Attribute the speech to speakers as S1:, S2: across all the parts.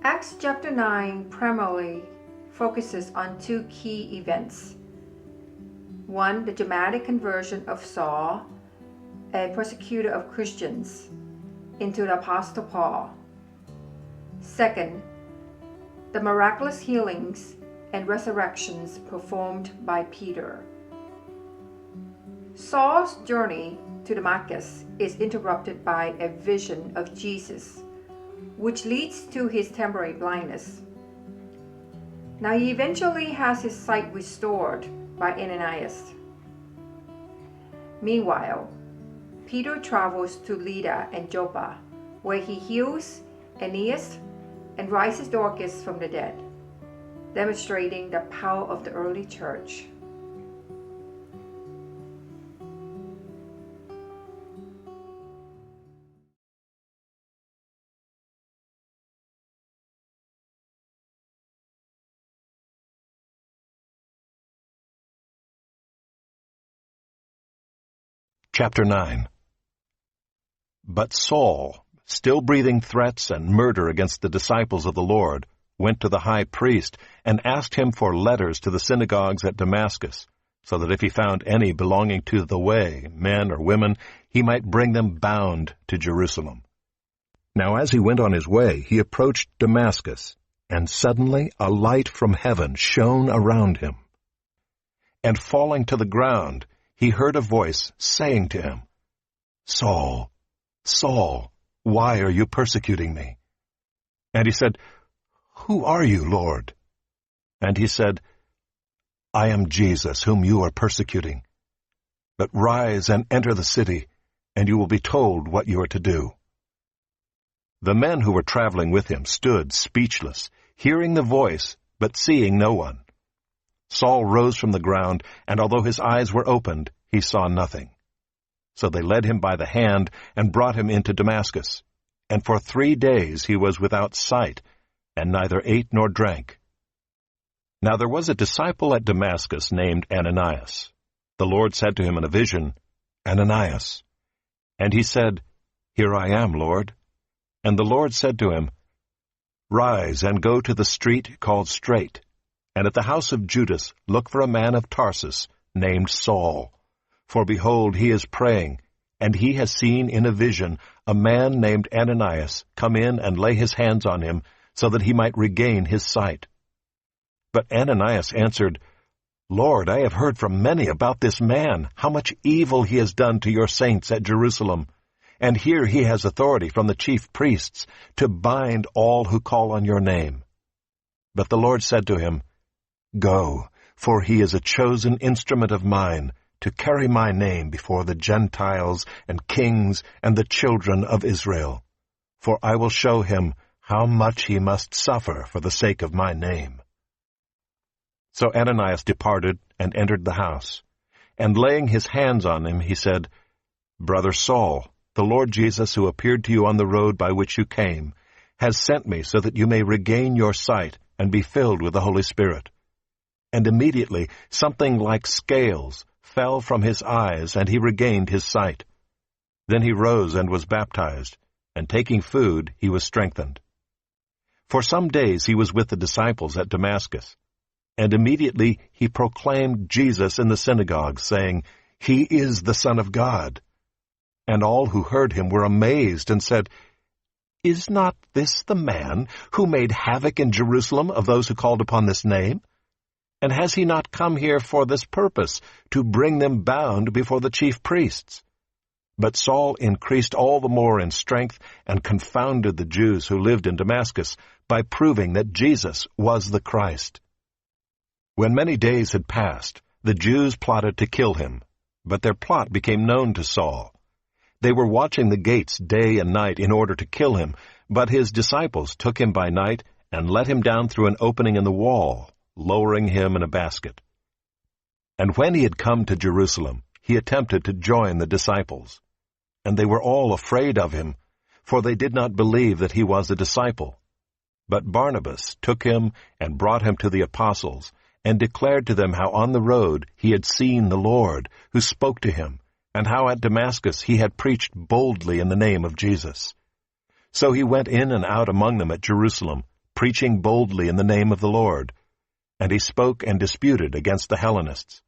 S1: Acts chapter 9 primarily focuses on two key events. One, the dramatic conversion of Saul, a persecutor of Christians, into the Apostle Paul. Second, the miraculous healings and resurrections performed by Peter. Saul's journey to Damascus is interrupted by a vision of Jesus, which leads to his temporary blindness. Now he eventually has his sight restored by Ananias. Meanwhile, Peter travels to Lydda and Joppa, where he heals Aeneas and rises Dorcas from the dead, demonstrating the power of the early church.
S2: Chapter 9. But Saul, still breathing threats and murder against the disciples of the Lord, went to the high priest and asked him for letters to the synagogues at Damascus, so that if he found any belonging to the way, men or women, he might bring them bound to Jerusalem. Now as he went on his way, he approached Damascus, and suddenly a light from heaven shone around him. And falling to the ground, he heard a voice saying to him, "Saul, Saul, why are you persecuting me?" And he said, "Who are you, Lord?" And he said, "I am Jesus, whom you are persecuting. But rise and enter the city, and you will be told what you are to do." The men who were traveling with him stood speechless, hearing the voice, but seeing no one. Saul rose from the ground, and although his eyes were opened, he saw nothing. So they led him by the hand and brought him into Damascus. And for 3 days he was without sight, and neither ate nor drank. Now there was a disciple at Damascus named Ananias. The Lord said to him in a vision, "Ananias." And he said, "Here I am, Lord." And the Lord said to him, "Rise and go to the street called Straight, and at the house of Judas look for a man of Tarsus named Saul. For behold, he is praying, and he has seen in a vision a man named Ananias come in and lay his hands on him, so that he might regain his sight." But Ananias answered, "Lord, I have heard from many about this man, how much evil he has done to your saints at Jerusalem. And here he has authority from the chief priests to bind all who call on your name." But the Lord said to him, "Go, for he is a chosen instrument of mine, to carry my name before the Gentiles and kings and the children of Israel. For I will show him how much he must suffer for the sake of my name." So Ananias departed and entered the house. And laying his hands on him, he said, "Brother Saul, the Lord Jesus, who appeared to you on the road by which you came, has sent me so that you may regain your sight and be filled with the Holy Spirit." And immediately something like scales fell from his eyes, and he regained his sight. Then he rose and was baptized, and taking food he was strengthened. For some days he was with the disciples at Damascus, and immediately he proclaimed Jesus in the synagogue, saying, "He is the Son of God." And all who heard him were amazed and said, "Is not this the man who made havoc in Jerusalem of those who called upon this name? And has he not come here for this purpose, to bring them bound before the chief priests?" But Saul increased all the more in strength and confounded the Jews who lived in Damascus by proving that Jesus was the Christ. When many days had passed, the Jews plotted to kill him, but their plot became known to Saul. They were watching the gates day and night in order to kill him, but his disciples took him by night and let him down through an opening in the wall, lowering him in a basket. And when he had come to Jerusalem, he attempted to join the disciples. And they were all afraid of him, for they did not believe that he was a disciple. But Barnabas took him and brought him to the apostles, and declared to them how on the road he had seen the Lord, who spoke to him, and how at Damascus he had preached boldly in the name of Jesus. So he went in and out among them at Jerusalem, preaching boldly in the name of the Lord. And he spoke and disputed against the Hellenists.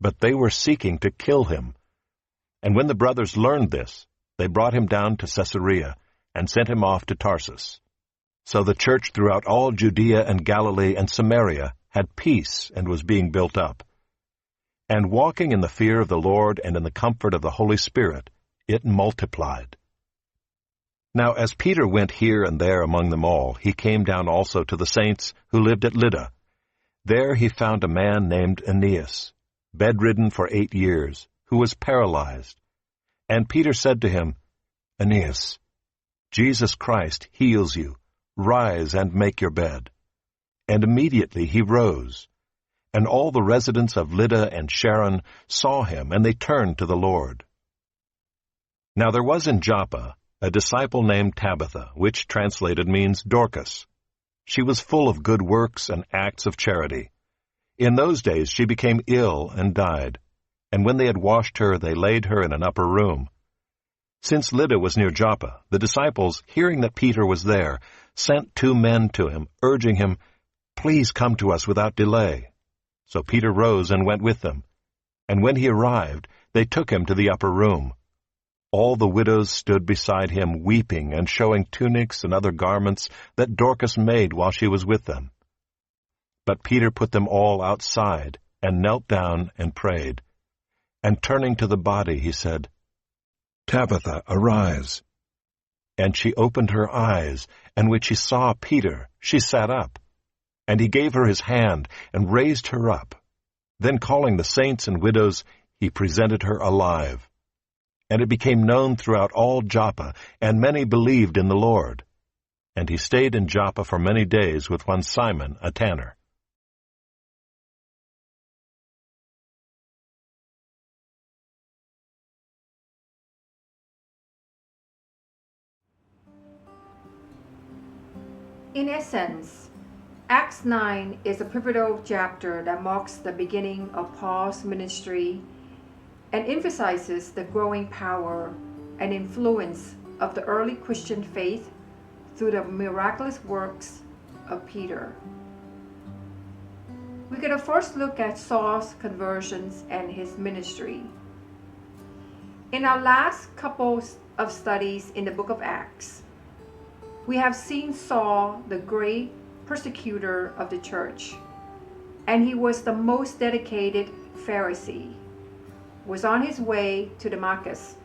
S2: But they were seeking to kill him. And when the brothers learned this, they brought him down to Caesarea and sent him off to Tarsus. So the church throughout all Judea and Galilee and Samaria had peace and was being built up. And walking in the fear of the Lord and in the comfort of the Holy Spirit, it multiplied. Now as Peter went here and there among them all, he came down also to the saints who lived at Lydda. There he found a man named Aeneas, bedridden for 8 years, who was paralyzed. And Peter said to him, Aeneas, Jesus Christ heals you. Rise and make your bed. And immediately he rose. And all the residents of Lydda and Sharon saw him, and they turned to the Lord. Now there was in Joppa a disciple named Tabitha, which translated means Dorcas. She was full of good works and acts of charity. In those days she became ill and died, and when they had washed her, they laid her in an upper room. Since Lydda was near Joppa, the disciples, hearing that Peter was there, sent 2 men to him, urging him, Please come to us without delay. So Peter rose and went with them. And when he arrived, they took him to the upper room. All the widows stood beside him, weeping and showing tunics and other garments that Dorcas made while she was with them. But Peter put them all outside, and knelt down and prayed. And turning to the body, he said, Tabitha, arise. And she opened her eyes, and when she saw Peter, she sat up. And he gave her his hand, and raised her up. Then calling the saints and widows, he presented her alive. And it became known throughout all Joppa, and many believed in the Lord. And he stayed in Joppa for many days with one Simon, a tanner.
S1: In essence, Acts 9 is a pivotal chapter that marks the beginning of Paul's ministry and emphasizes the growing power and influence of the early Christian faith through the miraculous works of Peter. We're going to first look at Saul's conversions and his ministry. In our last couple of studies in the book of Acts, we have seen Saul, the great persecutor of the church, and he was the most dedicated Pharisee, was on his way to Damascus,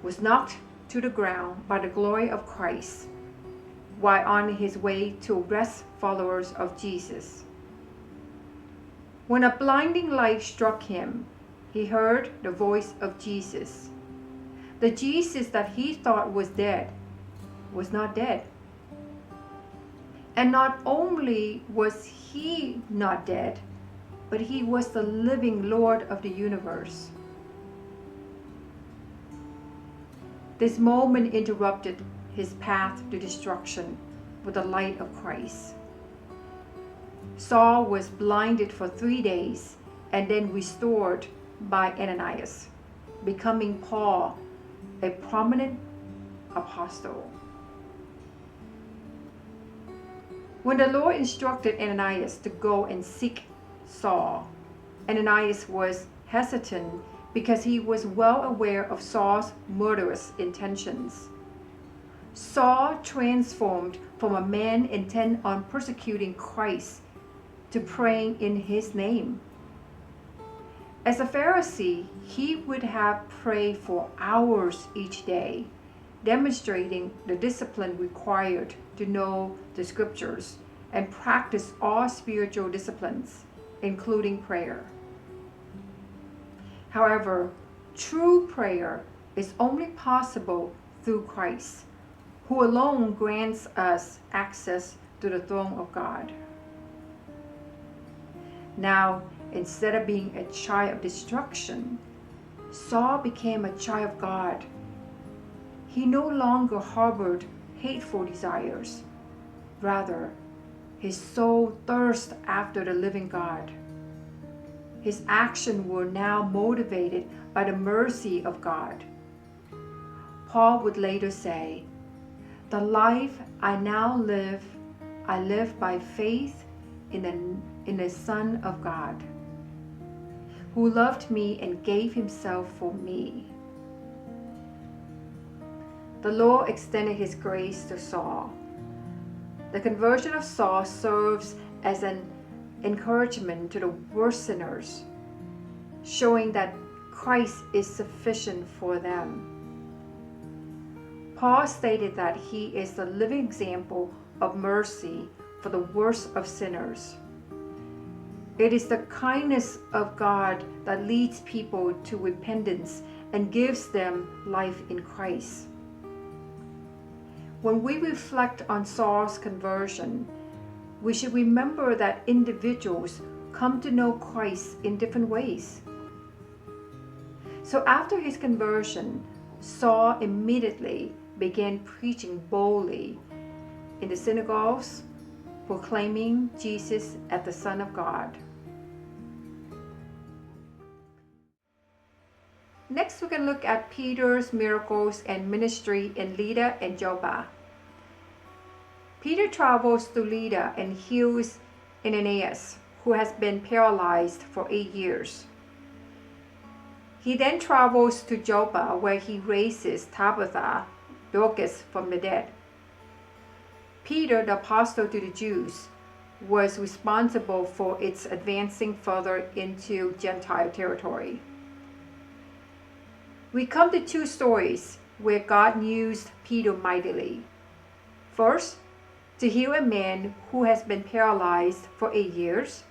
S1: was knocked to the ground by the glory of Christ, while on his way to arrest followers of Jesus. When a blinding light struck him, he heard the voice of Jesus. The Jesus that he thought was dead was not dead. And not only was he not dead, but he was the living Lord of the universe. This moment interrupted his path to destruction with the light of Christ. Saul was blinded for 3 days and then restored by Ananias, becoming Paul a prominent apostle. When the Lord instructed Ananias to go and seek Saul, Ananias was hesitant because he was well aware of Saul's murderous intentions. Saul transformed from a man intent on persecuting Christ to praying in his name. As a Pharisee, he would have prayed for hours each day, demonstrating the discipline required to know the scriptures and practice all spiritual disciplines, including prayer. However, true prayer is only possible through Christ, who alone grants us access to the throne of God. Now, instead of being a child of destruction, Saul became a child of God. He no longer harbored hateful desires. Rather, his soul thirsted after the living God. His actions were now motivated by the mercy of God. Paul would later say, "The life I now live, I live by faith in the Son of God, who loved me and gave himself for me. The Lord extended his grace to Saul. The conversion of Saul serves as an encouragement to the worst sinners, showing that Christ is sufficient for them. Paul stated that he is the living example of mercy for the worst of sinners. It is the kindness of God that leads people to repentance and gives them life in Christ. When we reflect on Saul's conversion, we should remember that individuals come to know Christ in different ways. So after his conversion, Saul immediately began preaching boldly in the synagogues, proclaiming Jesus as the Son of God. Next, we can look at Peter's miracles and ministry in Lydda and Joppa. Peter travels to Lydda and heals Ananias, who has been paralyzed for 8 years. He then travels to Joppa, where he raises Tabitha, Dorcas, from the dead. Peter, the apostle to the Jews, was responsible for its advancing further into Gentile territory. We come to two stories where God used Peter mightily. First, to heal a man who has been paralyzed for 8 years,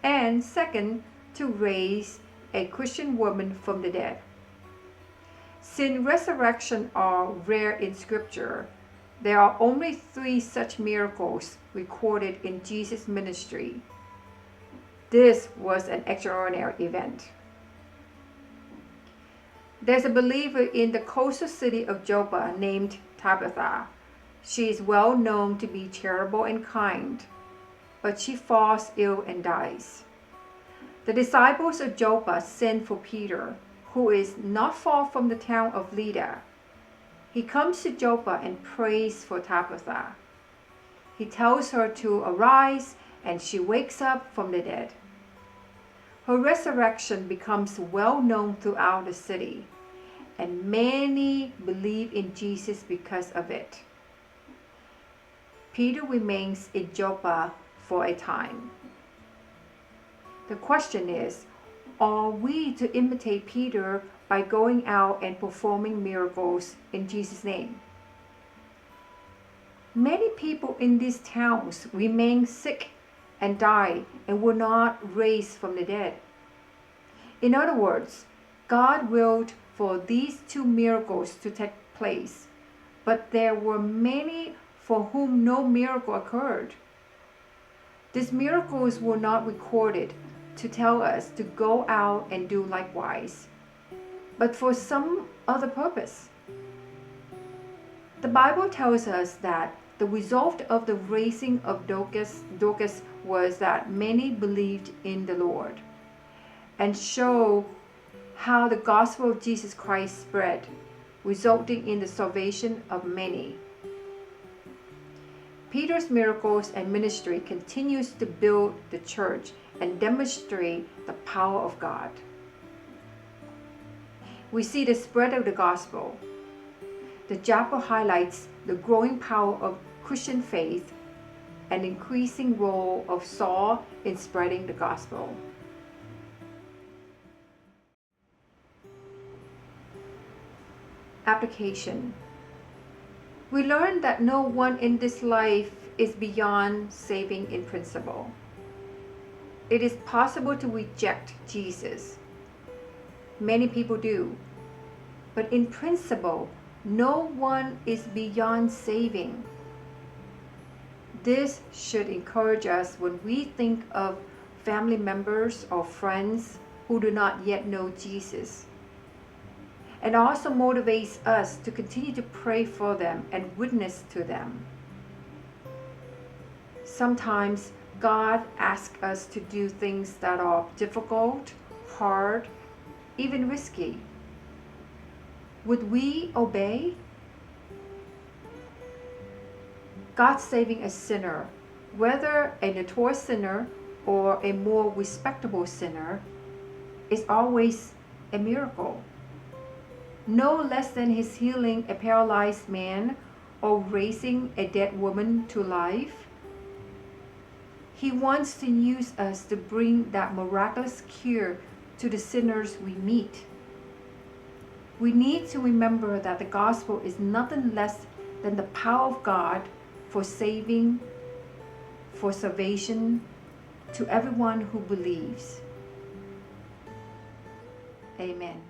S1: and second, to raise a Christian woman from the dead. Since resurrections are rare in Scripture, there are only 3 such miracles recorded in Jesus' ministry. This was an extraordinary event. There's a believer in the coastal city of Joppa named Tabitha. She is well known to be charitable and kind, but she falls ill and dies. The disciples of Joppa send for Peter, who is not far from the town of Lydda. He comes to Joppa and prays for Tabitha. He tells her to arise, and she wakes up from the dead. Her resurrection becomes well known throughout the city, and many believe in Jesus because of it. Peter remains in Joppa for a time. The question is, are we to imitate Peter by going out and performing miracles in Jesus' name? Many people in these towns remain sick and die and were not raised from the dead. In other words, God willed for these 2 miracles to take place, but there were many for whom no miracle occurred. These miracles were not recorded to tell us to go out and do likewise, but for some other purpose. The Bible tells us that the result of the raising of Dorcas was that many believed in the Lord, and show how the gospel of Jesus Christ spread, resulting in the salvation of many. Peter's miracles and ministry continues to build the church and demonstrate the power of God. We see the spread of the gospel. The chapter highlights the growing power of Christian faith and increasing role of Saul in spreading the gospel. Application. We learn that no one in this life is beyond saving in principle. It is possible to reject Jesus. Many people do. But in principle, no one is beyond saving. This should encourage us when we think of family members or friends who do not yet know Jesus, and also motivates us to continue to pray for them and witness to them. Sometimes God asks us to do things that are difficult, hard, even risky. Would we obey? God saving a sinner Whether a notorious sinner or a more respectable sinner, is always a miracle. No less than his healing a paralyzed man or raising a dead woman to life. He wants to use us to bring that miraculous cure to the sinners we meet. We need to remember that the gospel is nothing less than the power of God for saving, for salvation to everyone who believes. Amen.